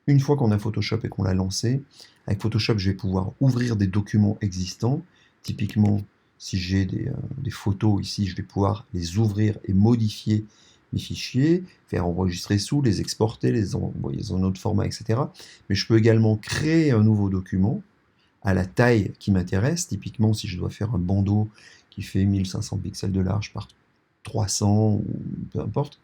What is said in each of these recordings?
une fois qu'on a Photoshop et qu'on l'a lancé, avec Photoshop, je vais pouvoir ouvrir des documents existants. Typiquement, si j'ai des photos ici, je vais pouvoir les ouvrir et modifier mes fichiers, faire enregistrer sous, les exporter, les envoyer dans un autre format, etc. Mais je peux également créer un nouveau document à la taille qui m'intéresse. Typiquement, si je dois faire un bandeau qui fait 1500 pixels de large par 300 ou peu importe,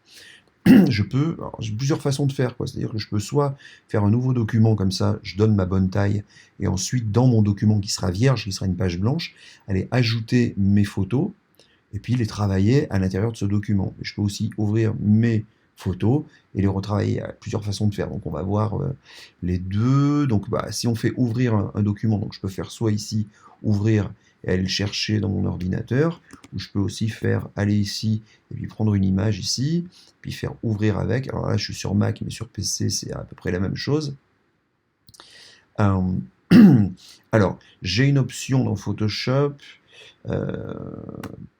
j'ai plusieurs façons de faire, quoi. C'est-à-dire que je peux soit faire un nouveau document comme ça, je donne ma bonne taille, et ensuite dans mon document qui sera vierge, qui sera une page blanche, aller ajouter mes photos, et puis les travailler à l'intérieur de ce document. Et je peux aussi ouvrir mes photos et les retravailler. Il y a plusieurs façons de faire. Donc on va voir les deux. Donc si on fait ouvrir un document, donc je peux faire soit ici ouvrir et aller le chercher dans mon ordinateur, ou je peux aussi faire aller ici et puis prendre une image ici, puis faire ouvrir avec. Alors là je suis sur Mac, mais sur PC c'est à peu près la même chose. Euh, alors j'ai une option dans Photoshop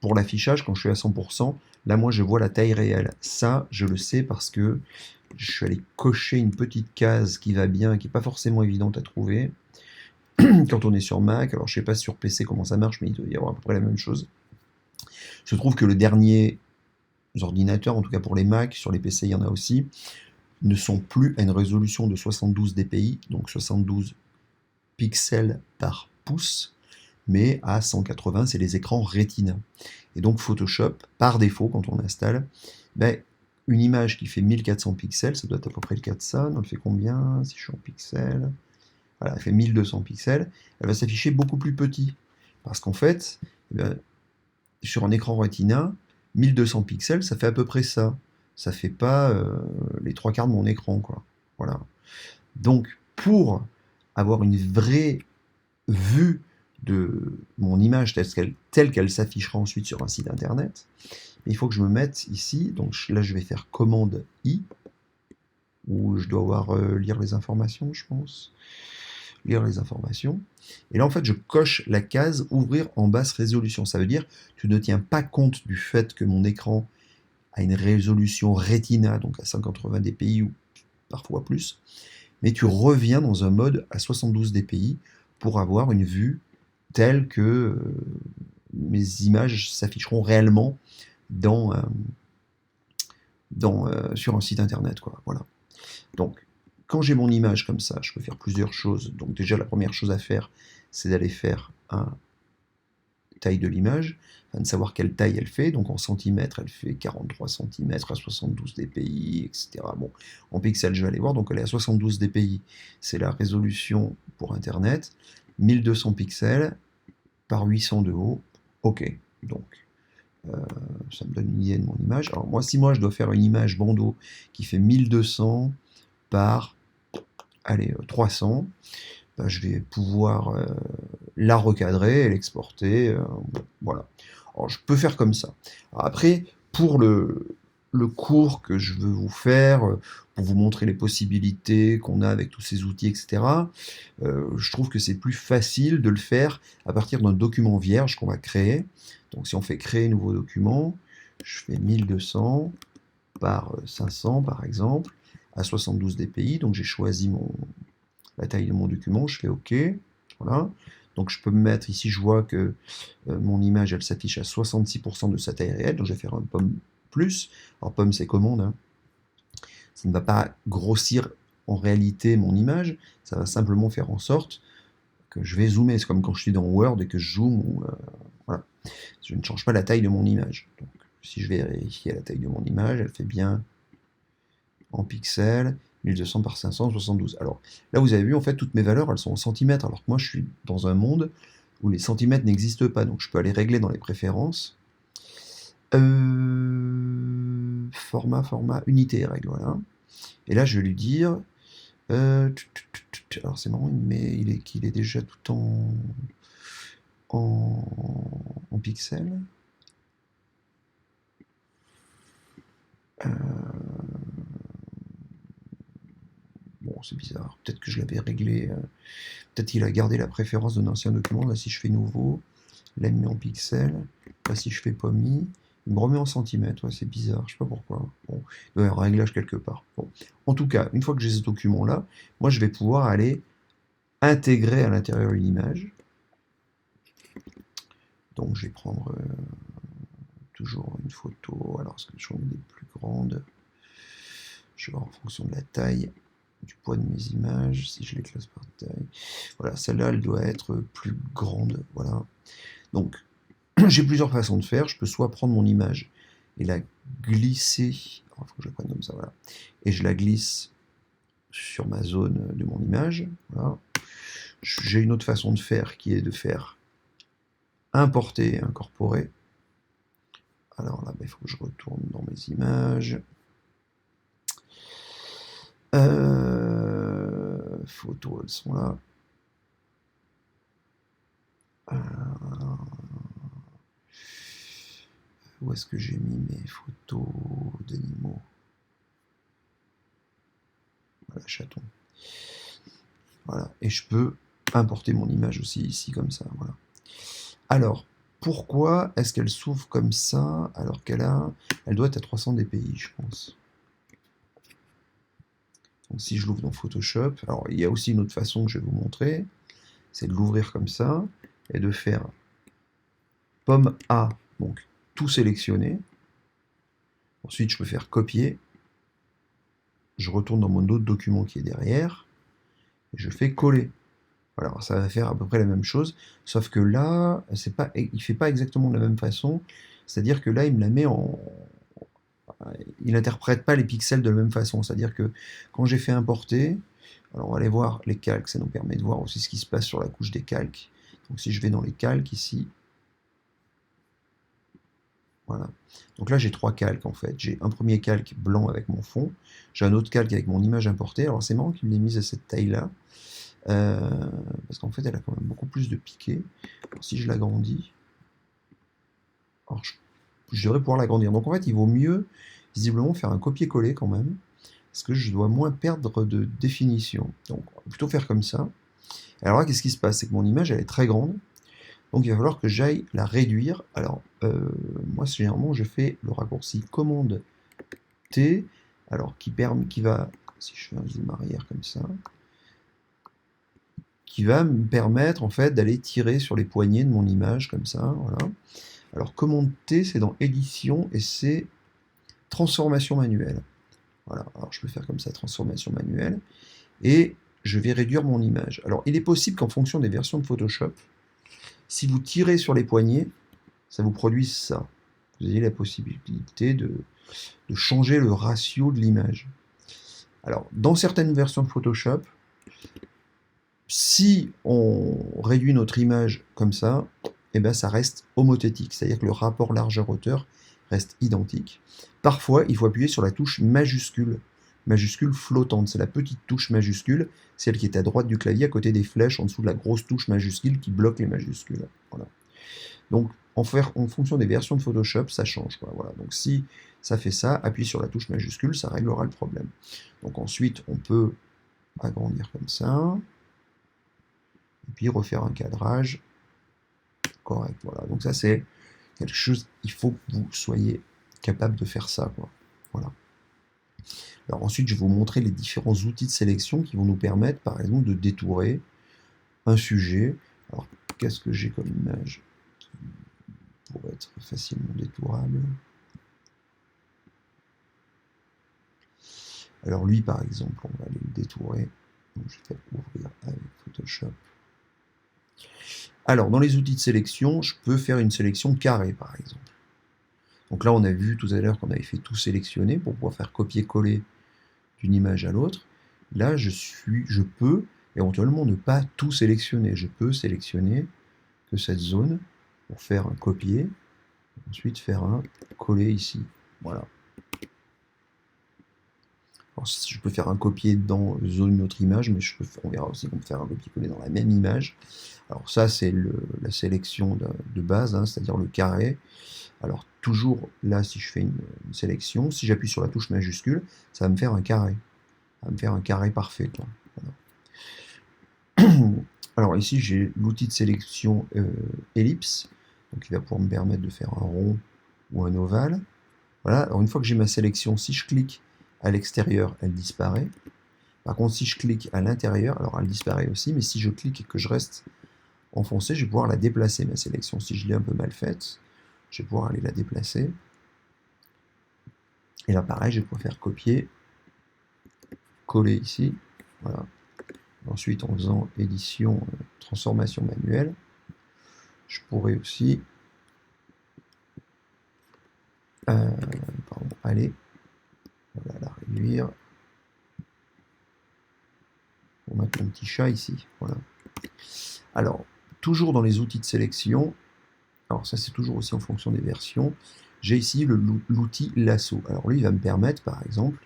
pour l'affichage quand je suis à 100%. Là moi je vois la taille réelle. Ça je le sais parce que je suis allé cocher une petite case qui va bien, qui n'est pas forcément évidente à trouver quand on est sur Mac. Alors je sais pas sur PC comment ça marche, mais il doit y avoir à peu près la même chose. Je trouve que le dernier ordinateur, en tout cas pour les Mac, sur les PC il y en a aussi, ne sont plus à une résolution de 72 dpi, donc 72 pixels par pouce, mais à 180, c'est les écrans Retina. Et donc Photoshop, par défaut, quand on installe, une image qui fait 1400 pixels, ça doit être à peu près le cas de ça, elle fait combien si je suis en pixels? Voilà, elle fait 1200 pixels, elle va s'afficher beaucoup plus petit. Parce qu'en fait, sur un écran Retina, 1200 pixels, ça fait à peu près ça. Ça fait pas les trois quarts de mon écran, quoi. Voilà. Donc, pour avoir une vraie vue de mon image telle qu'elle s'affichera ensuite sur un site internet, il faut que je me mette ici. Donc là, je vais faire commande I, où je dois avoir lire les informations, je pense. Lire les informations. Et là, en fait, je coche la case ouvrir en basse résolution. Ça veut dire que tu ne tiens pas compte du fait que mon écran a une résolution Retina, donc à 180 dpi ou parfois plus, mais tu reviens dans un mode à 72 dpi pour avoir une vue telle que mes images s'afficheront réellement sur un site internet, quoi. Voilà. Donc, quand j'ai mon image comme ça, je peux faire plusieurs choses. Donc déjà, la première chose à faire, c'est d'aller faire un taille de l'image, de savoir quelle taille elle fait. Donc en centimètres, elle fait 43 cm à 72 dpi, etc. Bon, en pixels, je vais aller voir. Donc elle est à 72 dpi, c'est la résolution pour Internet. 1200 pixels par 800 de haut. OK. Donc ça me donne une idée de mon image. Alors moi, si je dois faire une image bandeau qui fait 1200 par 300, je vais pouvoir la recadrer et l'exporter. Voilà. Alors, je peux faire comme ça. Alors, après, pour le cours que je veux vous faire, pour vous montrer les possibilités qu'on a avec tous ces outils, etc., je trouve que c'est plus facile de le faire à partir d'un document vierge qu'on va créer. Donc si on fait créer nouveau document, je fais 1200 par 500 par exemple, à 72 dpi, donc j'ai choisi la taille de mon document, je fais OK, voilà. Donc je peux me mettre, ici je vois que mon image elle s'affiche à 66% de sa taille réelle, donc je vais faire un pomme plus. Alors pomme c'est commande, hein. Ça ne va pas grossir en réalité mon image, ça va simplement faire en sorte que je vais zoomer. C'est comme quand je suis dans Word et que je zoome, voilà. Je ne change pas la taille de mon image. Donc si je vais vérifier la taille de mon image, elle fait bien en pixels, 1200 par 572. Alors là, vous avez vu, en fait, toutes mes valeurs, elles sont en centimètres, alors que moi, je suis dans un monde où les centimètres n'existent pas. Donc je peux aller régler dans les préférences. Format, unité, règle, voilà. Et là, je vais lui dire... alors c'est marrant, qu'il est déjà tout en pixels. Bon, c'est bizarre. Peut-être que je l'avais réglé. Peut-être qu'il a gardé la préférence d'un ancien document. Là, si je fais nouveau, là, il met en pixels. Là, si je fais POMI, Il me remet en centimètres, ouais, c'est bizarre, je sais pas pourquoi. Bon, il doit y avoir un réglage quelque part. Bon. En tout cas, une fois que j'ai ce document-là, moi je vais pouvoir aller intégrer à l'intérieur une image. Donc je vais prendre toujours une photo. Alors est-ce que je mets des plus grandes? Je vais voir en fonction de la taille, du poids de mes images, si je les classe par taille. Voilà, celle-là, elle doit être plus grande. Voilà. Donc, j'ai plusieurs façons de faire. Je peux soit prendre mon image et la glisser. Il faut que je la prenne comme ça, voilà. Et je la glisse sur ma zone de mon image. Voilà. J'ai une autre façon de faire qui est de faire importer et incorporer. Alors là, il faut que je retourne dans mes images. Photos, elles sont là. Où est-ce que j'ai mis mes photos d'animaux? Voilà, chaton. Voilà, et je peux importer mon image aussi ici, comme ça, voilà. Alors, pourquoi est-ce qu'elle s'ouvre comme ça, alors elle doit être à 300 dpi, je pense. Donc si je l'ouvre dans Photoshop, alors il y a aussi une autre façon que je vais vous montrer, c'est de l'ouvrir comme ça, et de faire pomme A, donc tout sélectionner. Ensuite, je peux faire copier. Je retourne dans mon autre document qui est derrière, et je fais coller. Voilà, ça va faire à peu près la même chose, sauf que là, il ne fait pas exactement de la même façon, c'est-à-dire que là, il me la met en... Il n'interprète pas les pixels de la même façon, c'est-à-dire que quand j'ai fait importer, alors on va aller voir les calques, ça nous permet de voir aussi ce qui se passe sur la couche des calques. Donc si je vais dans les calques ici, voilà. Donc là, j'ai 3 calques en fait. J'ai un premier calque blanc avec mon fond, j'ai un autre calque avec mon image importée. Alors c'est marrant qu'il me l'ait mise à cette taille-là, parce qu'en fait, elle a quand même beaucoup plus de piqué. Alors, si je l'agrandis, alors je devrais pouvoir l'agrandir. Donc en fait, il vaut mieux, visiblement, faire un copier-coller quand même, parce que je dois moins perdre de définition. Donc on va plutôt faire comme ça. Alors là, qu'est-ce qui se passe? C'est que mon image, elle est très grande, donc il va falloir que j'aille la réduire. Alors, moi, généralement, je fais le raccourci commande T, alors qui va, si je fais un zoom arrière comme ça, qui va me permettre en fait d'aller tirer sur les poignées de mon image comme ça, voilà. Alors commande T, c'est dans édition et c'est transformation manuelle. Voilà, alors je peux faire comme ça, transformation manuelle, et je vais réduire mon image. Alors il est possible qu'en fonction des versions de Photoshop, si vous tirez sur les poignées, ça vous produise ça. Vous avez la possibilité de changer le ratio de l'image. Alors, dans certaines versions de Photoshop, si on réduit notre image comme ça, eh ben ça reste homothétique, c'est-à-dire que le rapport largeur-hauteur reste identique. Parfois, il faut appuyer sur la touche majuscule flottante, c'est la petite touche majuscule, celle qui est à droite du clavier, à côté des flèches, en dessous de la grosse touche majuscule qui bloque les majuscules. Voilà. Donc, en fonction des versions de Photoshop, ça change, quoi. Voilà. Donc, si ça fait ça, appuyez sur la touche majuscule, ça réglera le problème. Donc ensuite, on peut agrandir comme ça, et puis refaire un cadrage correct. Voilà. Donc ça, c'est quelque chose, il faut que vous soyez capable de faire ça, quoi. Voilà. Alors ensuite, je vais vous montrer les différents outils de sélection qui vont nous permettre, par exemple, de détourer un sujet. Alors, qu'est-ce que j'ai comme image qui pourrait être facilement détourable? Alors lui, par exemple, on va aller le détourer. Donc, je vais ouvrir avec Photoshop. Alors, dans les outils de sélection, je peux faire une sélection carrée, par exemple. Donc là, on a vu tout à l'heure qu'on avait fait tout sélectionner pour pouvoir faire copier-coller d'une image à l'autre. Là, je peux éventuellement ne pas tout sélectionner. Je peux sélectionner que cette zone pour faire un copier, ensuite faire un coller ici. Voilà. Alors, je peux faire un copier dans une autre image, mais on verra aussi qu'on peut faire un copier-coller dans la même image. Alors ça, c'est la sélection de base, hein, c'est-à-dire le carré. Alors toujours là, si je fais une sélection, si j'appuie sur la touche majuscule, ça va me faire un carré. Ça va me faire un carré parfait, quoi. Voilà. Alors ici, j'ai l'outil de sélection ellipse, donc il va pouvoir me permettre de faire un rond ou un ovale. Voilà, alors une fois que j'ai ma sélection, si je clique à l'extérieur, elle disparaît. Par contre, si je clique à l'intérieur, alors elle disparaît aussi, mais si je clique et que je reste enfoncé, je vais pouvoir la déplacer, ma sélection. Si je l'ai un peu mal faite, je vais pouvoir aller la déplacer. Et là, pareil, je vais pouvoir faire copier, coller ici. Voilà. Ensuite, en faisant édition, transformation manuelle, je pourrais aussi aller, voilà, la réduire pour mettre mon petit chat ici. Voilà. Alors, toujours dans les outils de sélection, alors ça c'est toujours aussi en fonction des versions, j'ai ici l'outil lasso. Alors lui, il va me permettre, par exemple,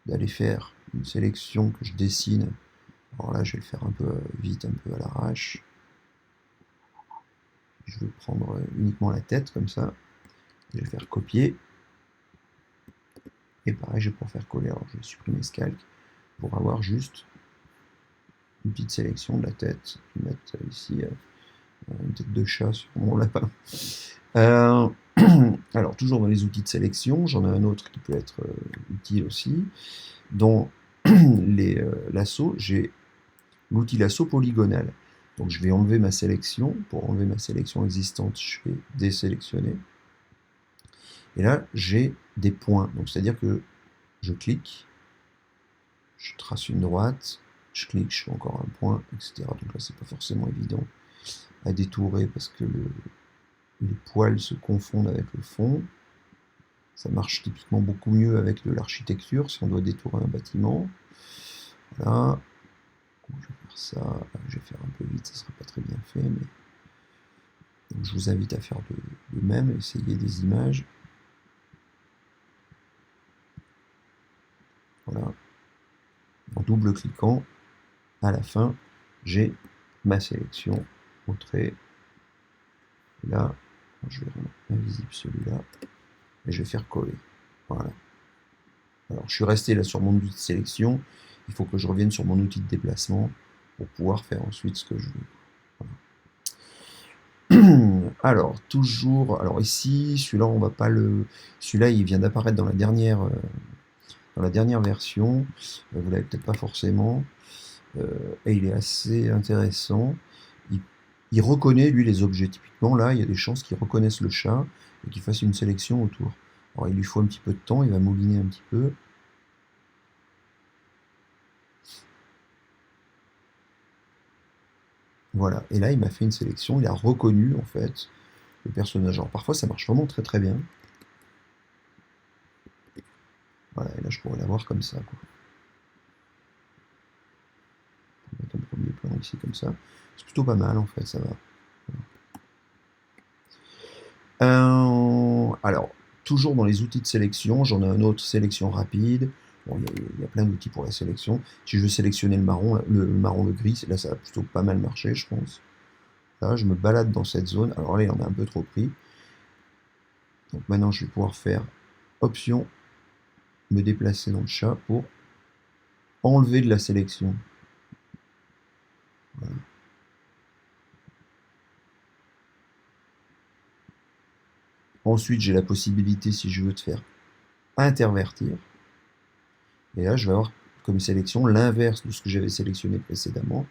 d'aller faire une sélection que je dessine. Alors là, je vais le faire un peu vite, un peu à l'arrache. Je vais prendre uniquement la tête, comme ça. Je vais faire copier. Et pareil, je vais pouvoir faire coller. Alors je vais supprimer ce calque pour avoir juste une petite sélection de la tête. Je vais mettre ici une tête de chat sur mon lapin. Alors, toujours dans les outils de sélection, j'en ai un autre qui peut être utile aussi. Dans les lassos, j'ai l'outil lasso polygonal. Donc, je vais enlever ma sélection. Pour enlever ma sélection existante, je vais désélectionner. Et là, j'ai des points. Donc, c'est-à-dire que je clique, je trace une droite, je clique, je fais encore un point, etc. Donc là, c'est pas forcément évident à détourer parce que les poils se confondent avec le fond. Ça marche typiquement beaucoup mieux avec de l'architecture, si on doit détourer un bâtiment. Voilà. Je vais faire ça. Je vais faire un peu vite, ça ne sera pas très bien fait. Mais... Donc, je vous invite à faire de même, essayer des images. Voilà. En double-cliquant, à la fin, j'ai ma sélection au trait. Là, je vais rendre invisible celui-là. Et je vais faire coller. Voilà. Alors, je suis resté là sur mon outil de sélection. Il faut que je revienne sur mon outil de déplacement pour pouvoir faire ensuite ce que je veux. Voilà. Alors, toujours... Alors ici, celui-là, on va pas le... Celui-là, il vient d'apparaître dans la dernière version. Vous l'avez peut-être pas forcément. Et il est assez intéressant. Il reconnaît, lui, les objets. Typiquement, là, il y a des chances qu'il reconnaisse le chat et qu'il fasse une sélection autour. Alors, il lui faut un petit peu de temps, il va mouliner un petit peu. Voilà, et là, il m'a fait une sélection, il a reconnu, en fait, le personnage. Alors, parfois, ça marche vraiment très très bien. Voilà, et là, je pourrais l'avoir comme ça, quoi. On va mettre un premier plan ici, comme ça. C'est plutôt pas mal, en fait, ça va. Alors, toujours dans les outils de sélection, j'en ai un autre, sélection rapide. Bon, il y a plein d'outils pour la sélection. Si je veux sélectionner le marron, le gris, là, ça va plutôt pas mal marcher, je pense. Là, je me balade dans cette zone. Alors là, il en a un peu trop pris. Donc maintenant, je vais pouvoir faire Option, me déplacer dans le chat pour enlever de la sélection. Voilà. Ensuite, j'ai la possibilité, si je veux, de faire intervertir. Et là, je vais avoir comme sélection l'inverse de ce que j'avais sélectionné précédemment.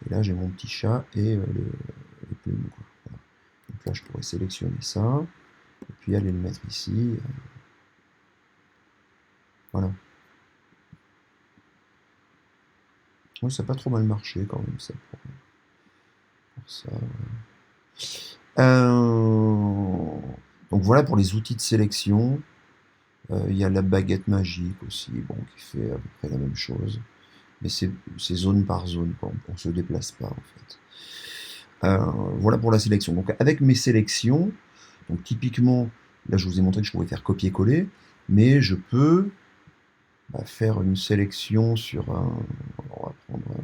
Et là, j'ai mon petit chat et les plumes. Quoi. Voilà. Donc là, je pourrais sélectionner ça, et puis aller le mettre ici. Voilà. Oui, ça n'a pas trop mal marché quand même, ça. Pour ça. Donc voilà pour les outils de sélection. Il y a la baguette magique aussi, bon, qui fait à peu près la même chose. Mais c'est zone par zone, quoi. On ne se déplace pas en fait. Voilà pour la sélection. Donc avec mes sélections, donc typiquement, là je vous ai montré que je pouvais faire copier-coller, mais je peux faire une sélection sur un... On va prendre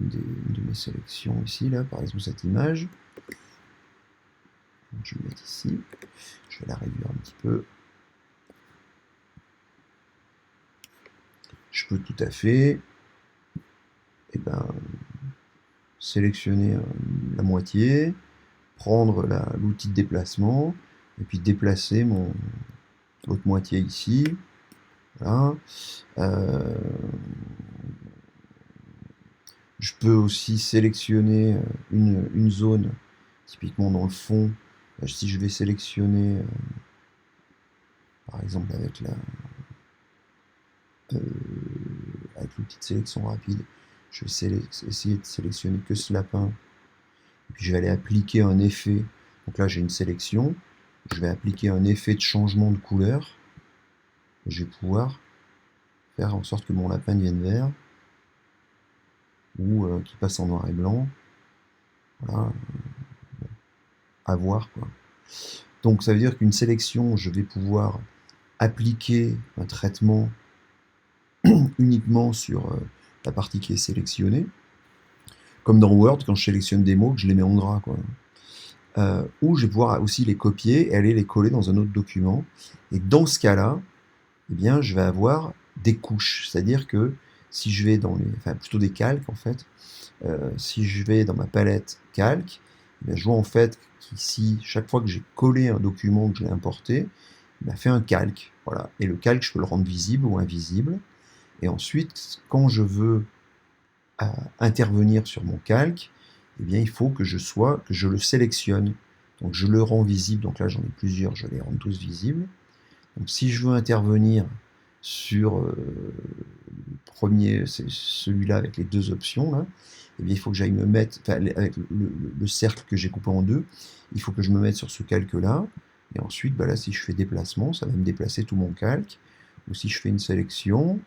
une de mes sélections ici, là, par exemple cette image. Donc, je vais le mettre ici. Je vais la réduire un petit peu. Je peux tout à fait sélectionner la moitié, prendre l'outil de déplacement, et puis déplacer l'autre moitié ici. Voilà. Je peux aussi sélectionner une zone, typiquement dans le fond. Si je vais sélectionner, par exemple avec l'outil de sélection rapide, je vais essayer de sélectionner que ce lapin. Et puis je vais aller appliquer un effet. Donc là j'ai une sélection. Je vais appliquer un effet de changement de couleur. Je vais pouvoir faire en sorte que mon lapin devienne vert ou qu'il passe en noir et blanc. Voilà. À voir, quoi. Donc ça veut dire qu'une sélection, je vais pouvoir appliquer un traitement uniquement sur la partie qui est sélectionnée. Comme dans Word, quand je sélectionne des mots, que je les mets en gras, quoi. Ou je vais pouvoir aussi les copier et aller les coller dans un autre document. Et dans ce cas-là, eh bien, je vais avoir des couches. C'est-à-dire que si je vais enfin plutôt des calques en fait, si je vais dans ma palette calque, eh bien, je vois en fait qu'ici, chaque fois que j'ai collé un document que j'ai importé, il m'a fait un calque. Voilà. Et le calque, je peux le rendre visible ou invisible. Et ensuite, quand je veux intervenir sur mon calque, eh bien, il faut que je le sélectionne. Donc je le rends visible. Donc là, j'en ai plusieurs, je les rends tous visibles. Donc si je veux intervenir sur le premier, c'est celui-là avec les deux options, là, eh bien, il faut que j'aille me mettre, enfin, avec le cercle que j'ai coupé en deux, il faut que je me mette sur ce calque-là. Et ensuite, bah là, si je fais déplacement, ça va me déplacer tout mon calque. Ou si je fais une sélection,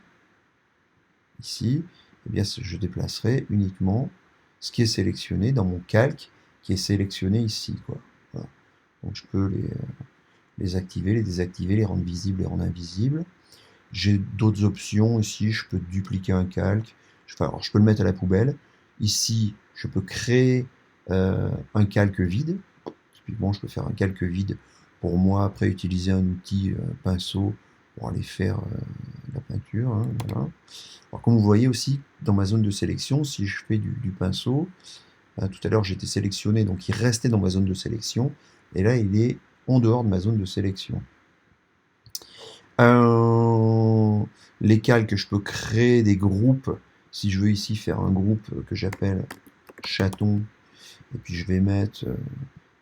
ici, eh bien, je déplacerai uniquement ce qui est sélectionné dans mon calque qui est sélectionné ici, quoi. Voilà. Donc je peux les activer, les désactiver, les rendre visibles, les rendre invisibles. J'ai d'autres options ici, je peux dupliquer un calque. Alors, je peux le mettre à la poubelle. Ici, je peux créer un calque vide. Typiquement, je peux faire un calque vide pour moi, après utiliser un outil pinceau pour aller faire la peinture. Hein, voilà. Alors, comme vous voyez aussi, dans ma zone de sélection, si je fais du pinceau, tout à l'heure j'étais sélectionné, donc il restait dans ma zone de sélection, et là il est en dehors de ma zone de sélection. Les calques, je peux créer des groupes. Si je veux ici faire un groupe que j'appelle chaton, et puis je vais mettre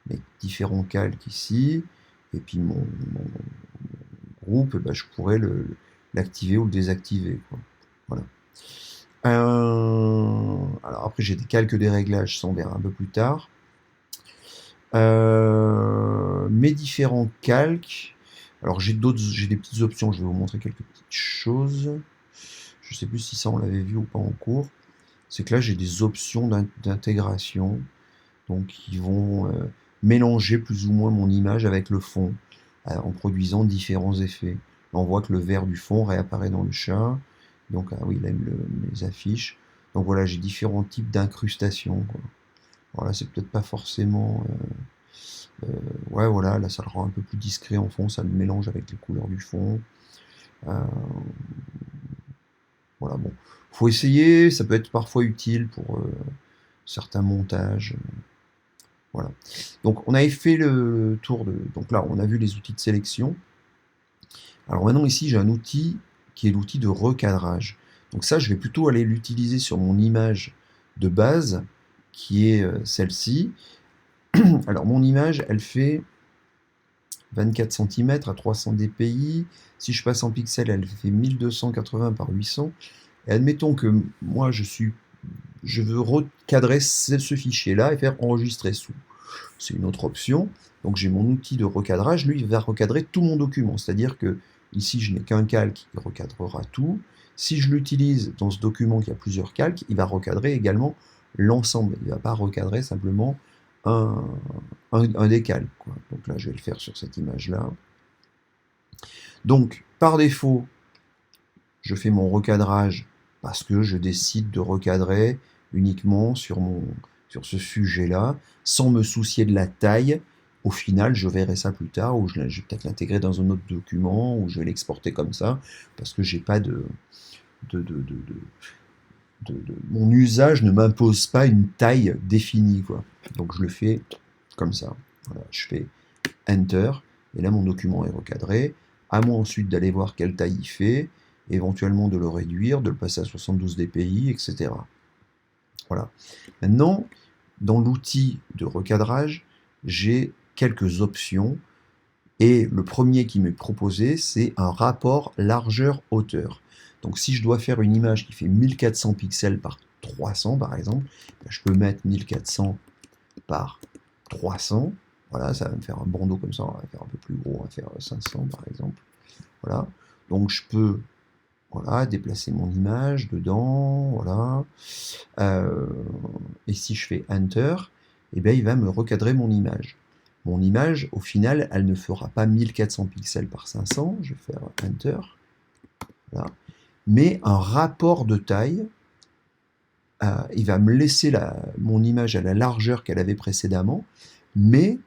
mes différents calques ici, et puis mon groupe, bah, je pourrais l'activer ou le désactiver, quoi. Voilà. Alors après, j'ai des calques des réglages, ça on verra un peu plus tard. Mes différents calques. Alors j'ai des petites options, je vais vous montrer quelques petites choses. Je ne sais plus si ça on l'avait vu ou pas en cours. C'est que là j'ai des options d'intégration, donc qui vont mélanger plus ou moins mon image avec le fond, en produisant différents effets. Là, on voit que le vert du fond réapparaît dans le chat. Donc ah oui, là mes affiches. Donc voilà, j'ai différents types d'incrustations. Voilà, c'est peut-être pas forcément. Ouais, voilà, là ça le rend un peu plus discret en fond, ça le mélange avec les couleurs du fond. Voilà, bon, faut essayer, ça peut être parfois utile pour certains montages. Voilà. Donc on avait fait le tour de. Donc là, on a vu les outils de sélection. Alors maintenant ici, j'ai un outil qui est l'outil de recadrage. Donc ça, je vais plutôt aller l'utiliser sur mon image de base, qui est celle-ci. Alors mon image, elle fait 24 cm à 300 dpi. Si je passe en pixels, elle fait 1280 par 800. Et admettons que moi, je veux recadrer ce fichier-là et faire enregistrer sous. C'est une autre option. Donc j'ai mon outil de recadrage, lui il va recadrer tout mon document. C'est-à-dire que ici je n'ai qu'un calque, il recadrera tout. Si je l'utilise dans ce document qui a plusieurs calques, il va recadrer également l'ensemble. Il ne va pas recadrer simplement un des calques, quoi. Donc là je vais le faire sur cette image-là. Donc par défaut, je fais mon recadrage parce que je décide de recadrer uniquement sur ce sujet-là, sans me soucier de la taille. Au final, je verrai ça plus tard, ou je vais peut-être l'intégrer dans un autre document, ou je vais l'exporter comme ça, parce que j'ai pas mon usage ne m'impose pas une taille définie, quoi. Donc je le fais comme ça. Voilà, je fais Enter, Et là, mon document est recadré. À moi ensuite d'aller voir quelle taille il fait, éventuellement de le réduire, de le passer à 72 dpi, etc. Voilà. Maintenant, dans l'outil de recadrage, j'ai quelques options. Et le premier qui m'est proposé, c'est un rapport largeur-hauteur. Donc si je dois faire une image qui fait 1400 pixels par 300 par exemple, je peux mettre 1400 par 300. Voilà, ça va me faire un bandeau comme ça, on va faire un peu plus gros, on va faire 500 par exemple. Voilà, donc je peux voilà, déplacer mon image dedans, voilà. Et si je fais Enter, eh bien, il va me recadrer mon image. Mon image, au final, elle ne fera pas 1400 pixels par 500, je vais faire Enter, voilà. Mais un rapport de taille, il va me laisser mon image à la largeur qu'elle avait précédemment, mais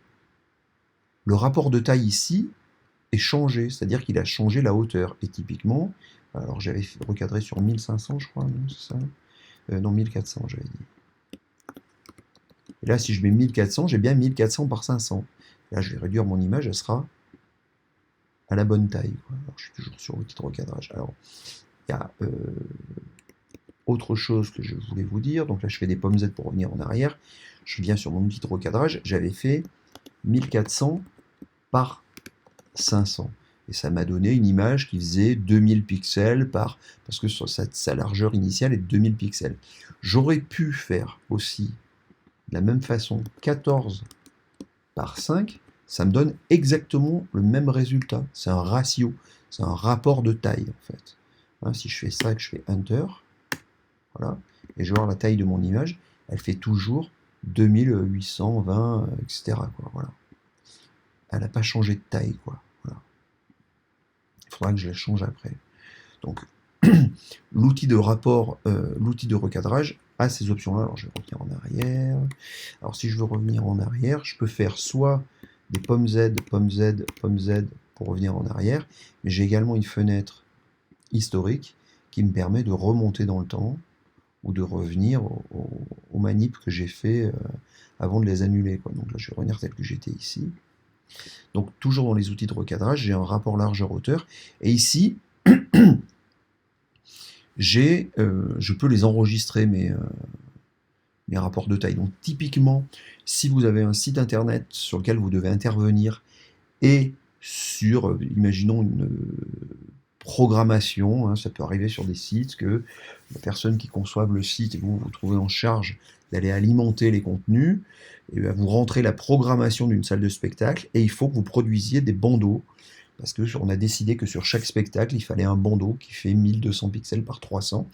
le rapport de taille ici est changé, c'est-à-dire qu'il a changé la hauteur. Et typiquement, alors j'avais recadré sur 1500, je crois, non, c'est ça non, 1400, j'avais dit. Et là, si je mets 1400, j'ai bien 1400 par 500. Là, je vais réduire mon image, elle sera à la bonne taille. Alors, je suis toujours sur l'outil de recadrage. Alors, il y a autre chose que je voulais vous dire. Donc là, je fais des pommes Z pour revenir en arrière. Je viens sur mon outil de recadrage. J'avais fait 1400 par 500. Et ça m'a donné une image qui faisait 2000 pixels parce que sa largeur initiale est de 2000 pixels. J'aurais pu faire aussi de la même façon 14 par 5, ça me donne exactement le même résultat. C'est un ratio, c'est un rapport de taille en fait. Hein, si je fais ça et que je fais Enter, voilà, et je vais voir la taille de mon image, elle fait toujours 2820, etc. Quoi, voilà. Elle n'a pas changé de taille, quoi. Voilà. Il faudra que je la change après. Donc, l'outil de rapport, l'outil de recadrage a ces options-là. Alors, je vais revenir en arrière. Alors, si je veux revenir en arrière, je peux faire soit des pommes Z, pommes Z, pommes Z pour revenir en arrière, mais j'ai également une fenêtre historique qui me permet de remonter dans le temps ou de revenir aux manips que j'ai fait avant de les annuler, quoi. Donc là, je vais revenir tel que j'étais ici. Donc, toujours dans les outils de recadrage, j'ai un rapport largeur-hauteur. Et ici, je peux les enregistrer, mes rapports de taille. Donc, typiquement, si vous avez un site internet sur lequel vous devez intervenir et sur, imaginons, une programmation, hein, ça peut arriver sur des sites que la personne qui conçoive le site et vous vous trouvez en charge d'aller alimenter les contenus, et bien vous rentrez la programmation d'une salle de spectacle et il faut que vous produisiez des bandeaux parce qu'on a décidé que sur chaque spectacle, il fallait un bandeau qui fait 1200 pixels par 300.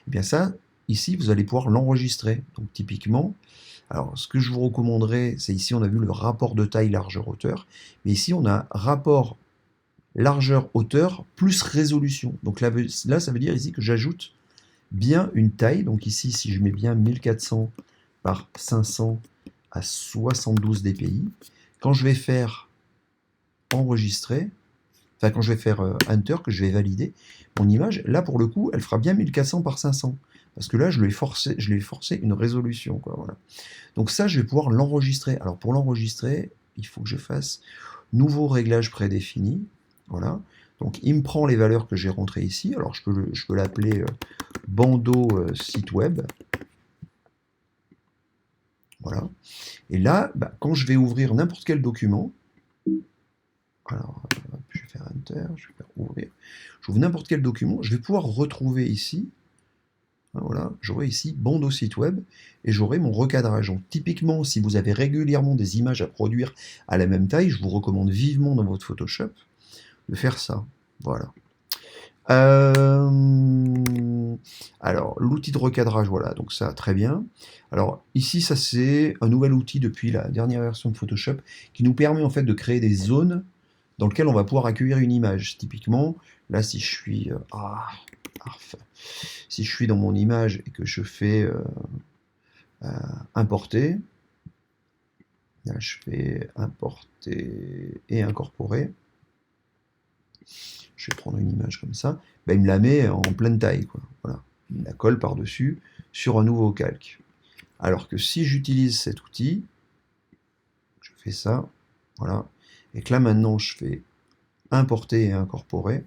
Et bien ça, ici, vous allez pouvoir l'enregistrer. Donc typiquement, alors ce que je vous recommanderais, c'est ici, on a vu le rapport de taille largeur-hauteur, mais ici, on a rapport largeur-hauteur plus résolution. Donc là, ça veut dire ici que j'ajoute bien une taille. Donc ici, si je mets bien 1400 par 500 à 72 dpi, quand je vais faire enregistrer, enfin quand je vais faire Enter, que je vais valider, mon image, là pour le coup, elle fera bien 1400 par 500. Parce que là, je lui ai forcé une résolution, quoi, voilà. Donc ça, je vais pouvoir l'enregistrer. Alors pour l'enregistrer, il faut que je fasse nouveau réglage prédéfini. Voilà. Donc il me prend les valeurs que j'ai rentrées ici. Alors je peux l'appeler bandeau site web. Voilà. Et là, quand je vais ouvrir n'importe quel document, alors je vais faire Enter, je vais faire ouvrir. J'ouvre n'importe quel document, je vais pouvoir retrouver ici, voilà, j'aurai ici bandeau site web et j'aurai mon recadrage. Donc typiquement, si vous avez régulièrement des images à produire à la même taille, je vous recommande vivement dans votre Photoshop de faire ça. Voilà. Alors, l'outil de recadrage, voilà, donc ça, très bien. Alors, ici, ça, c'est un nouvel outil depuis la dernière version de Photoshop qui nous permet en fait de créer des zones dans lesquelles on va pouvoir accueillir une image. Typiquement, là, si je suis si je suis dans mon image et que je fais importer, là, je fais importer et incorporer. Je vais prendre une image comme ça, il me la met en pleine taille, quoi. Voilà. Il me la colle par-dessus sur un nouveau calque. Alors que si j'utilise cet outil, je fais ça, voilà, et que là maintenant je fais importer et incorporer,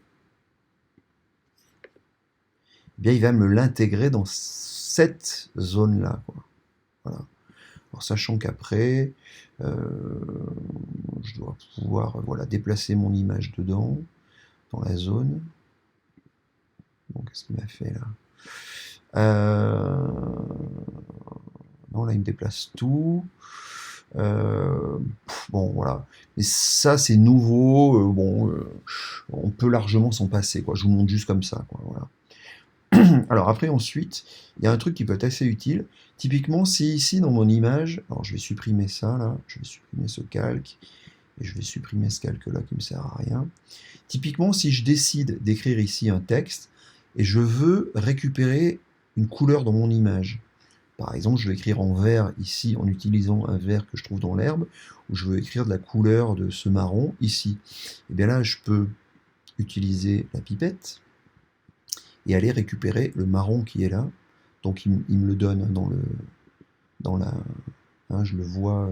eh bien il va me l'intégrer dans cette zone-là, quoi. Voilà. Alors, sachant qu'après, je dois pouvoir voilà, déplacer mon image dedans, dans la zone. Bon, qu'est-ce qu'il m'a fait là? Non, là, il me déplace tout. Bon, voilà. Mais ça, c'est nouveau. Bon, on peut largement s'en passer, quoi. Je vous montre juste comme ça, quoi. Voilà. Alors après, ensuite, il y a un truc qui peut être assez utile. Typiquement, si ici, dans mon image, alors je vais supprimer ça, là, je vais supprimer ce calque, et je vais supprimer ce calque-là qui ne me sert à rien. Typiquement, si je décide d'écrire ici un texte, et je veux récupérer une couleur dans mon image, par exemple, je vais écrire en vert ici, en utilisant un vert que je trouve dans l'herbe, ou je veux écrire de la couleur de ce marron ici. Et bien là, je peux utiliser la pipette, et aller récupérer le marron qui est là. Donc il me le donne dans la, hein, je le vois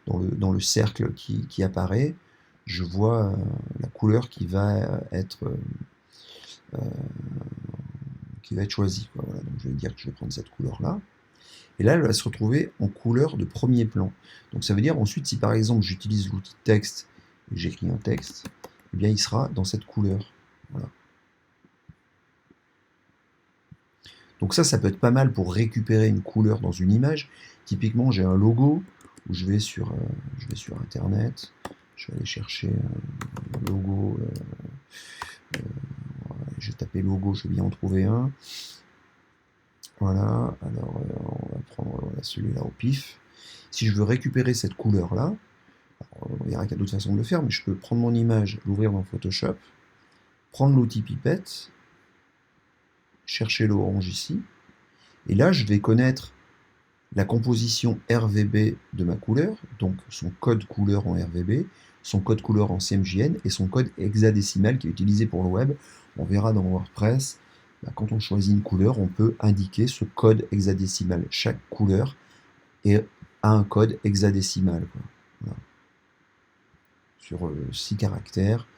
dans le cercle qui apparaît. Je vois la couleur euh, qui va être choisie, quoi. Voilà. Donc je vais dire que je vais prendre cette couleur-là. Et là, elle va se retrouver en couleur de premier plan. Donc ça veut dire ensuite, si par exemple j'utilise l'outil texte et j'écris un texte, eh bien il sera dans cette couleur. Voilà. Donc ça peut être pas mal pour récupérer une couleur dans une image. Typiquement, j'ai un logo où je vais sur Internet, je vais aller chercher un logo, je vais taper logo, je vais bien en trouver un. Voilà, alors on va prendre celui-là au pif. Si je veux récupérer cette couleur-là, il y aura d'autres façons de le faire, mais je peux prendre mon image, l'ouvrir dans Photoshop, prendre l'outil pipette, chercher l'orange ici, et là je vais connaître la composition RVB de ma couleur, donc son code couleur en RVB, son code couleur en CMJN et son code hexadécimal qui est utilisé pour le web. On verra dans WordPress, quand on choisit une couleur, on peut indiquer ce code hexadécimal. Chaque couleur a un code hexadécimal, quoi. Voilà. Sur 6 caractères,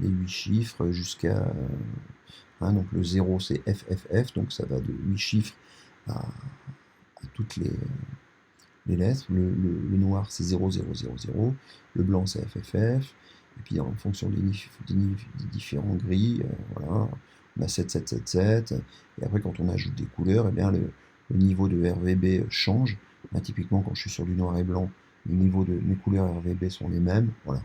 les 8 chiffres jusqu'à... donc le 0 c'est FFF, donc ça va de 8 chiffres à toutes les lettres. Le noir c'est 0000, le blanc c'est FFF, et puis en fonction des différents gris, voilà, on a 7777, et après quand on ajoute des couleurs, et bien le niveau de RVB change. Typiquement quand je suis sur du noir et blanc, les niveaux de mes couleurs RVB sont les mêmes, voilà.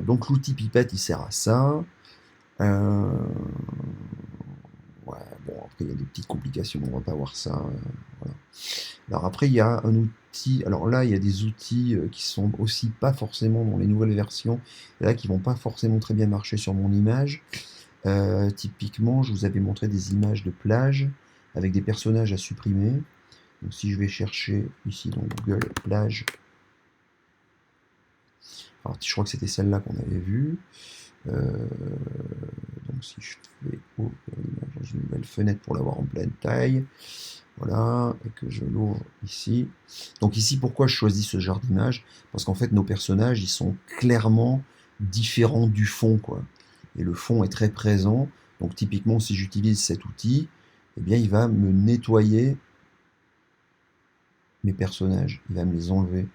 Donc l'outil pipette il sert à ça. Ouais, bon, après il y a des petites complications, on va pas voir ça. Voilà. Alors après il y a un outil, alors là il y a des outils qui sont aussi pas forcément dans les nouvelles versions, et là qui vont pas forcément très bien marcher sur mon image. Typiquement, je vous avais montré des images de plage avec des personnages à supprimer. Donc si je vais chercher ici dans Google plage, alors je crois que c'était celle-là qu'on avait vue. Donc si je fais dans une nouvelle fenêtre pour l'avoir en pleine taille, voilà, et que je l'ouvre ici. Donc ici, pourquoi je choisis ce genre d'image? Parce qu'en fait, nos personnages, ils sont clairement différents du fond, quoi. Et le fond est très présent. Donc typiquement, si j'utilise cet outil, eh bien, il va me nettoyer mes personnages. Il va me les enlever.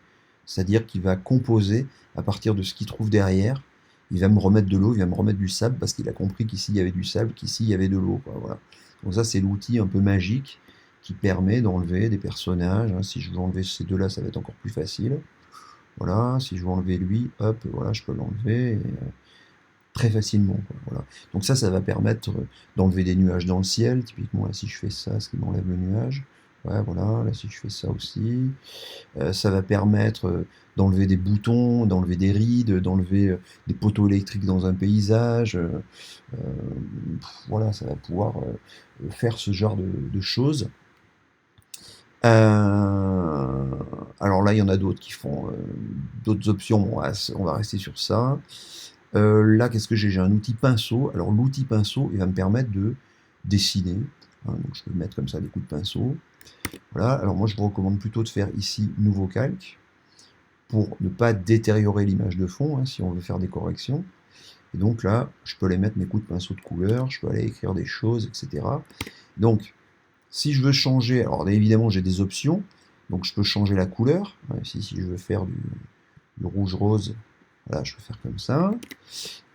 C'est-à-dire qu'il va composer à partir de ce qu'il trouve derrière. Il va me remettre de l'eau, il va me remettre du sable parce qu'il a compris qu'ici il y avait du sable, qu'ici il y avait de l'eau. Voilà. Donc ça c'est l'outil un peu magique qui permet d'enlever des personnages. Si je veux enlever ces deux-là, ça va être encore plus facile. Voilà, si je veux enlever lui, hop, voilà, je peux l'enlever très facilement. Voilà. Donc ça va permettre d'enlever des nuages dans le ciel. Typiquement là, si je fais ça, ce qui m'enlève le nuage. Ouais, voilà, là si je fais ça aussi, ça va permettre d'enlever des boutons, d'enlever des rides, d'enlever des poteaux électriques dans un paysage. Voilà, ça va pouvoir faire ce genre de choses. Alors là, il y en a d'autres qui font d'autres options. On va rester sur ça. Là, qu'est-ce que j'ai? J'ai un outil pinceau. Alors l'outil pinceau, il va me permettre de dessiner. Donc je peux mettre comme ça des coups de pinceau. Voilà, alors moi je vous recommande plutôt de faire ici nouveau calque. pour ne pas détériorer l'image de fond, hein, si on veut faire des corrections. Et donc là, je peux aller mettre mes coups de pinceau de couleur, je peux aller écrire des choses, etc. Donc, si je veux changer, alors évidemment j'ai des options, donc je peux changer la couleur. Si je veux faire du rouge-rose, voilà, je peux faire comme ça.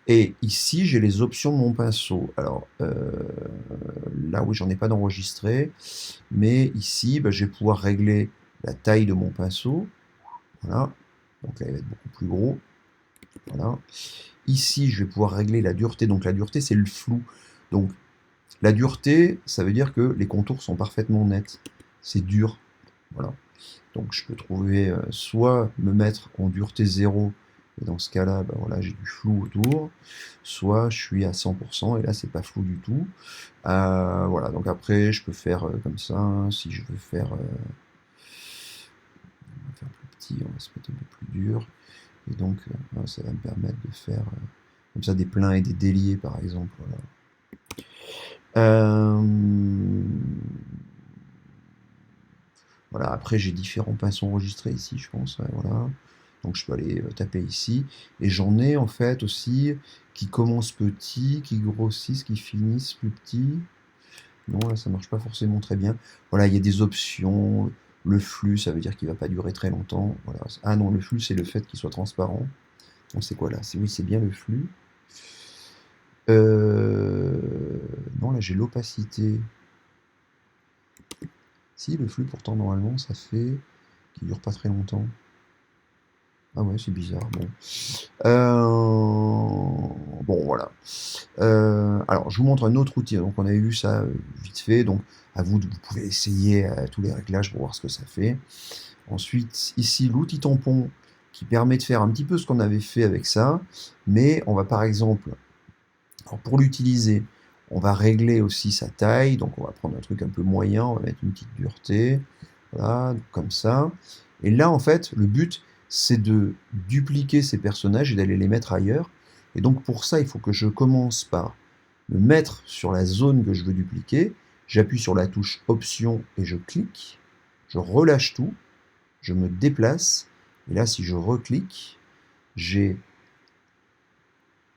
Et ici, j'ai les options de mon pinceau. Alors, là, oui, j'en ai pas d'enregistré, mais ici, bah, je vais pouvoir régler la taille de mon pinceau. Voilà, donc là, il va être beaucoup plus gros. Voilà. Ici, je vais pouvoir régler la dureté. Donc la dureté, c'est le flou. Donc la dureté, ça veut dire que les contours sont parfaitement nets. C'est dur. Voilà. Donc je peux trouver, soit me mettre en dureté 0, et dans ce cas-là, ben voilà, j'ai du flou autour, soit je suis à 100%, et là c'est pas flou du tout. Voilà, donc après je peux faire comme ça, hein, si je veux faire, on va faire plus petit, on va se mettre un peu plus dur, et donc ça va me permettre de faire comme ça des pleins et des déliés par exemple. Voilà. Voilà, après j'ai différents pinceaux enregistrés ici, je pense. Ouais, voilà. Donc je peux aller taper ici. Et j'en ai en fait aussi qui commencent petits, qui grossissent, qui finissent plus petits. Non, là ça marche pas forcément très bien. Voilà, il y a des options. Le flux, ça veut dire qu'il va pas durer très longtemps. Voilà. Ah non, le flux, c'est le fait qu'il soit transparent. Donc c'est quoi là? Oui, c'est bien le flux. Non, là j'ai l'opacité. Si, le flux, pourtant, normalement, ça fait qu'il dure pas très longtemps. Ah ouais, c'est bizarre. Bon. Bon, voilà. Alors, je vous montre un autre outil. Donc, on avait vu ça vite fait. Donc, vous pouvez essayer tous les réglages pour voir ce que ça fait. Ensuite, ici, l'outil tampon qui permet de faire un petit peu ce qu'on avait fait avec ça. Mais on va par exemple, alors pour l'utiliser, on va régler aussi sa taille. Donc, on va prendre un truc un peu moyen. On va mettre une petite dureté. Voilà, comme ça. Et là, en fait, le but, c'est de dupliquer ces personnages et d'aller les mettre ailleurs. Et donc pour ça, il faut que je commence par me mettre sur la zone que je veux dupliquer. J'appuie sur la touche Option et je clique. Je relâche tout. Je me déplace. Et là, si je reclique, j'ai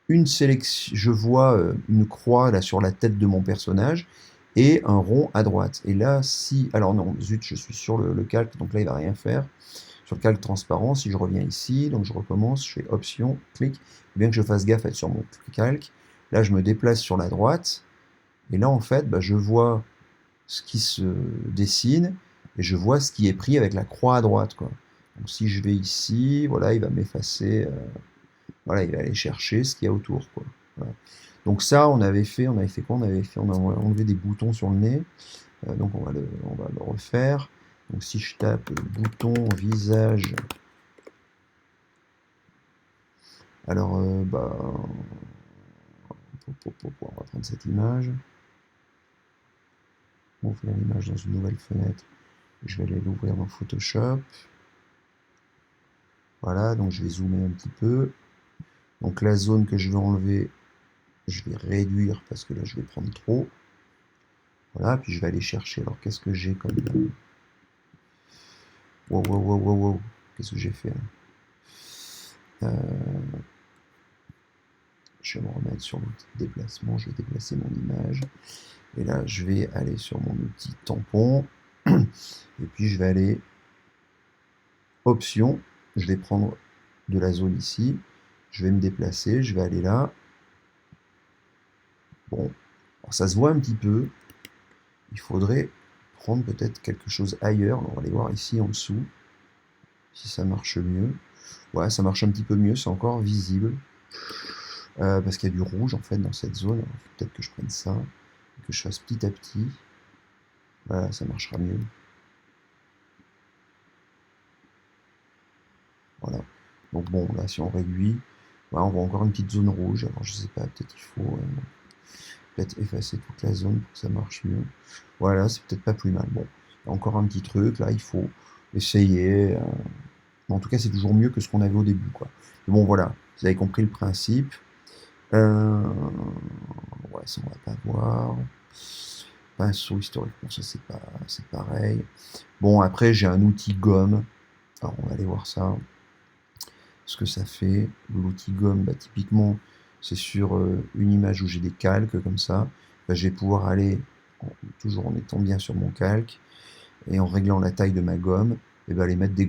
une sélection. Je vois une croix là sur la tête de mon personnage et un rond à droite. Et là, si... Alors non, zut, je suis sur le calque, donc là, il ne va rien faire. Sur le calque transparent, si je reviens ici, donc je recommence, je fais Option, clic, bien que je fasse gaffe à être sur mon calque, là je me déplace sur la droite, et là en fait, bah, je vois ce qui se dessine, et je vois ce qui est pris avec la croix à droite, quoi. Donc si je vais ici, voilà, il va m'effacer, voilà, il va aller chercher ce qu'il y a autour, quoi. Voilà. Donc ça, on avait fait quoi? On a enlevé des boutons sur le nez, donc on va le refaire. Donc si je tape bouton, visage, alors bah, on va prendre cette image. On va ouvrir l'image dans une nouvelle fenêtre. Je vais aller l'ouvrir dans Photoshop. Voilà, donc je vais zoomer un petit peu. Donc la zone que je veux enlever, je vais réduire parce que là je vais prendre trop. Voilà, puis je vais aller chercher. Alors qu'est-ce que j'ai comme... Wow. Qu'est-ce que j'ai fait là? Je vais me remettre sur l'outil de déplacement, je vais déplacer mon image. Et là, je vais aller sur mon outil tampon. Et puis, je vais aller Option. Je vais prendre de la zone ici. Je vais me déplacer, je vais aller là. Bon, alors ça se voit un petit peu. Il faudrait prendre peut-être quelque chose ailleurs. Alors, on va aller voir ici en dessous si ça marche mieux. Ouais, ça marche un petit peu mieux, c'est encore visible. Parce qu'il y a du rouge en fait dans cette zone. Peut-être que je prenne ça, que je fasse petit à petit. Voilà, ça marchera mieux. Voilà. Donc bon, là si on réduit, voilà, on voit encore une petite zone rouge. Alors je sais pas, peut-être il faut peut-être effacer toute la zone pour que ça marche mieux. Voilà, c'est peut-être pas plus mal. Bon, il y a encore un petit truc, là il faut essayer. En tout cas, c'est toujours mieux que ce qu'on avait au début, quoi. Mais bon, voilà, vous avez compris le principe. Ouais, ça on va pas voir. Pinceau historique, bon, ça c'est pareil. Bon, après j'ai un outil gomme. Alors on va aller voir ça. ce que ça fait. L'outil gomme, bah, typiquement, c'est sur une image où j'ai des calques comme ça. Bah, je vais pouvoir aller, toujours en étant bien sur mon calque, et en réglant la taille de ma gomme, et bah, aller mettre des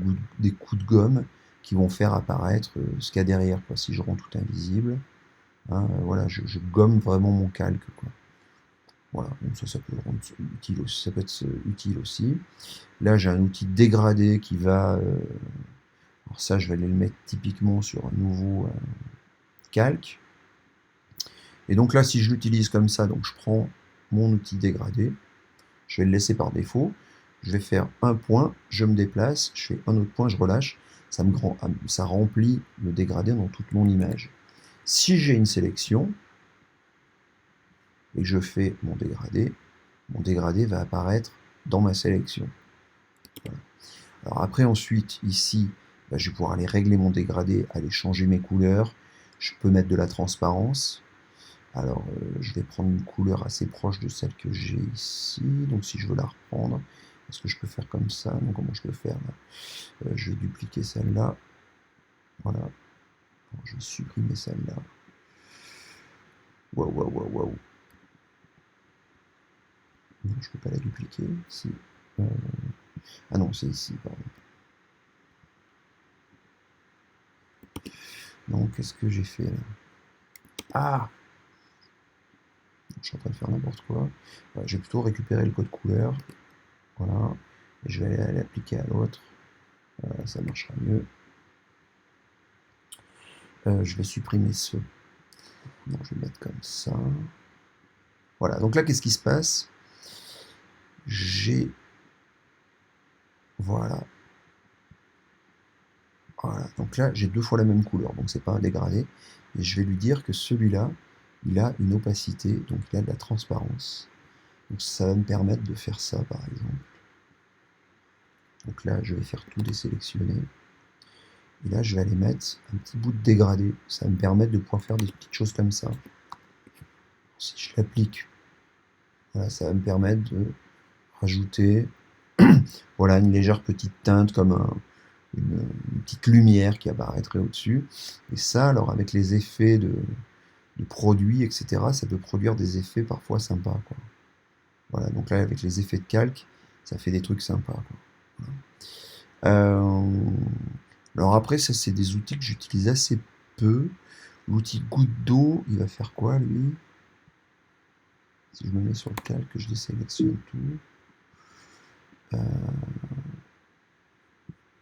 coups de gomme qui vont faire apparaître ce qu'il y a derrière, quoi. Si je rends tout invisible, hein, voilà, je gomme vraiment mon calque, quoi. Voilà, donc ça peut rendre utile aussi, ça peut être utile aussi. Là, j'ai un outil dégradé qui va... alors ça, je vais aller le mettre typiquement sur un nouveau calque. Et donc là, si je l'utilise comme ça, donc je prends mon outil dégradé, je vais le laisser par défaut, je vais faire un point, je me déplace, je fais un autre point, je relâche, ça remplit le dégradé dans toute mon image. Si j'ai une sélection, et que je fais mon dégradé va apparaître dans ma sélection. Voilà. Alors après, ensuite, ici, bah, je vais pouvoir aller régler mon dégradé, aller changer mes couleurs, je peux mettre de la transparence. Alors, je vais prendre une couleur assez proche de celle que j'ai ici. Donc, si je veux la reprendre, est-ce que je peux faire comme ça? Donc, comment je peux faire là? Je vais dupliquer celle-là. Voilà. Alors, je vais supprimer celle-là. Waouh, waouh, waouh, waouh. Non, je ne peux pas la dupliquer. Si. Ah non, c'est ici, pardon. Donc, qu'est-ce que j'ai fait là? Ah! Je suis en train de faire n'importe quoi. Voilà, je vais plutôt récupérer le code couleur. Voilà. Et je vais aller l'appliquer à l'autre. Ça marchera mieux. Je vais supprimer ce. Non, je vais le mettre comme ça. Voilà. Donc là, qu'est-ce qui se passe? J'ai. Voilà. Voilà. Donc là, j'ai deux fois la même couleur. Donc c'est pas un dégradé. Et je vais lui dire que celui-là, il a une opacité. Donc il a de la transparence. Donc ça va me permettre de faire ça, par exemple. Donc là, je vais faire tout désélectionner. Et là, je vais aller mettre un petit bout de dégradé. Ça va me permettre de pouvoir faire des petites choses comme ça. Si je l'applique, voilà, ça va me permettre de rajouter voilà, une légère petite teinte comme une petite lumière qui apparaîtrait au-dessus. Et ça, alors avec les effets de produits, etc., ça peut produire des effets parfois sympas, quoi. Voilà, donc là, avec les effets de calque, ça fait des trucs sympas, quoi. Voilà. Alors après, ça, c'est des outils que j'utilise assez peu. L'outil goutte d'eau, il va faire quoi, lui? Si je me mets sur le calque, je désélectionne tout.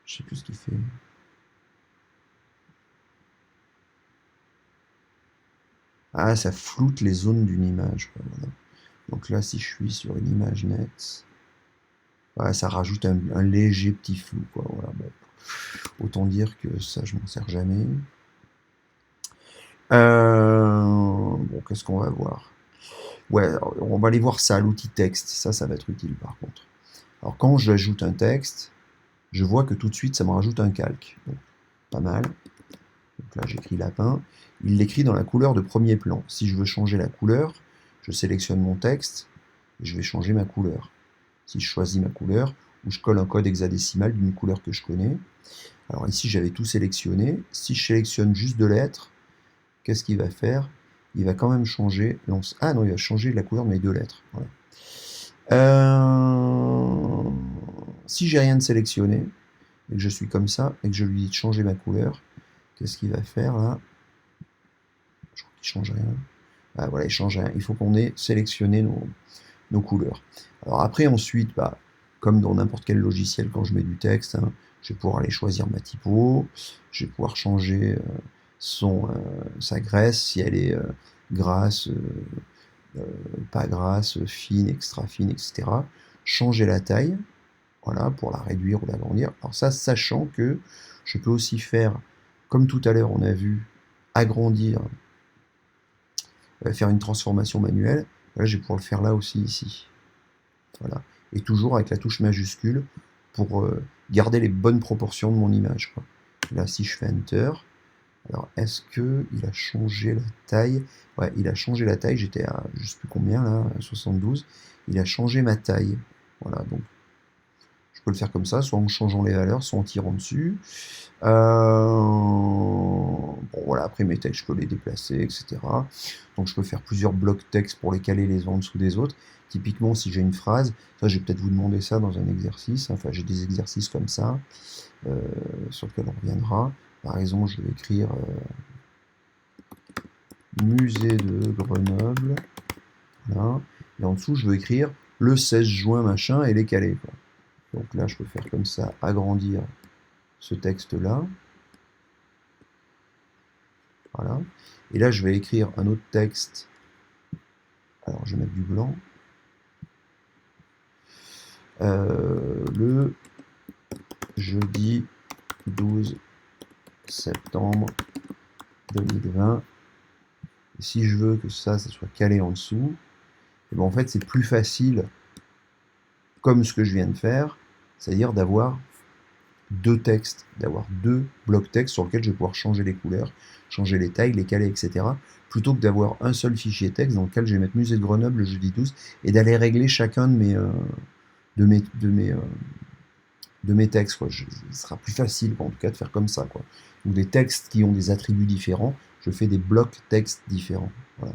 Je sais plus ce qu'il fait. Ah, ça floute les zones d'une image, quoi, voilà. Donc là, si je suis sur une image nette, ouais, ça rajoute un léger petit flou, quoi. Voilà, bon. Autant dire que ça, je m'en sers jamais. Bon, qu'est-ce qu'on va voir? Ouais, alors, on va aller voir ça, l'outil texte. Ça va être utile par contre. Alors quand j'ajoute un texte, je vois que tout de suite, ça me rajoute un calque. Donc, pas mal. Donc là, j'écris lapin. Il l'écrit dans la couleur de premier plan. Si je veux changer la couleur, je sélectionne mon texte et je vais changer ma couleur. Si je choisis ma couleur, ou je colle un code hexadécimal d'une couleur que je connais. Alors ici, j'avais tout sélectionné. Si je sélectionne juste deux lettres, qu'est-ce qu'il va faire? Il va quand même changer. Ah non, il va changer la couleur de mes deux lettres. Voilà. Si j'ai rien de sélectionné, et que je suis comme ça, et que je lui dis de changer ma couleur, qu'est-ce qu'il va faire là? Je crois qu'il change rien. Ah, voilà, il change rien. Il faut qu'on ait sélectionné nos couleurs. Alors après, ensuite, bah, comme dans n'importe quel logiciel, quand je mets du texte, hein, je vais pouvoir aller choisir ma typo, je vais pouvoir changer sa graisse, si elle est grasse, pas grasse, fine, extra fine, etc. Changer la taille, voilà, pour la réduire ou l'agrandir. Alors ça, sachant que je peux aussi faire, comme tout à l'heure on a vu, agrandir, faire une transformation manuelle. Voilà, je vais pouvoir le faire là aussi, ici. Voilà. Et toujours avec la touche majuscule pour garder les bonnes proportions de mon image, quoi. Là, si je fais Enter, alors est-ce qu'il a changé la taille? Ouais, il a changé la taille, j'étais à je sais plus combien là, 72. Il a changé ma taille. Voilà, donc je peux le faire comme ça, soit en changeant les valeurs, soit en tirant dessus. Bon, voilà, après mes textes, je peux les déplacer, etc. Donc je peux faire plusieurs blocs texte pour les caler les uns en dessous des autres. Typiquement, si j'ai une phrase, ça, je vais peut-être vous demander ça dans un exercice. Enfin, j'ai des exercices comme ça, sur lesquels on reviendra. Par exemple, je vais écrire musée de Grenoble. Voilà. Et en dessous, je veux écrire le 16 juin, machin, et les caler, quoi. Donc là, je peux faire comme ça, agrandir ce texte-là. Voilà. Et là, je vais écrire un autre texte. Alors, je vais mettre du blanc. Le jeudi 12 septembre 2020. Et si je veux que ça soit calé en dessous, et ben en fait, c'est plus facile, comme ce que je viens de faire, c'est-à-dire d'avoir deux textes, d'avoir deux blocs texte sur lesquels je vais pouvoir changer les couleurs, changer les tailles, les caler, etc. Plutôt que d'avoir un seul fichier texte dans lequel je vais mettre musée de Grenoble le jeudi 12 et d'aller régler chacun de mes textes, quoi. Ce sera plus facile, en tout cas, de faire comme ça, quoi. Donc des textes qui ont des attributs différents, je fais des blocs textes différents. Voilà.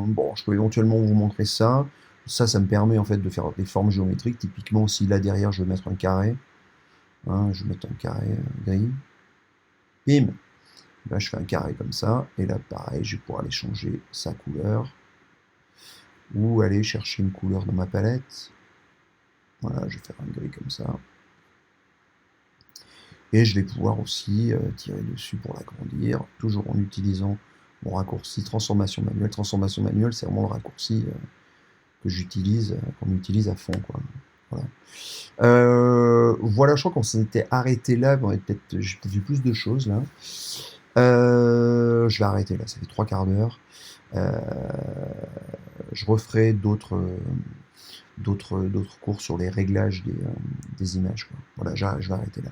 Bon, je peux éventuellement vous montrer ça. Ça me permet en fait de faire des formes géométriques. Typiquement, si là derrière je veux mettre un carré, hein, je vais mettre un carré gris, bim, là je fais un carré comme ça, et là pareil, je vais pouvoir aller changer sa couleur, ou aller chercher une couleur dans ma palette. Voilà, je vais faire un gris comme ça. Et je vais pouvoir aussi tirer dessus pour l'agrandir, toujours en utilisant mon raccourci transformation manuelle. Transformation manuelle, c'est vraiment le raccourci que j'utilise, qu'on utilise à fond, quoi. Voilà. Voilà, je crois qu'on s'était arrêté là. Bon, j'ai peut-être vu plus de choses là. Je vais arrêter là, ça fait 3/4 d'heure. Je referai d'autres cours sur les réglages des images, quoi. Voilà, je vais arrêter là.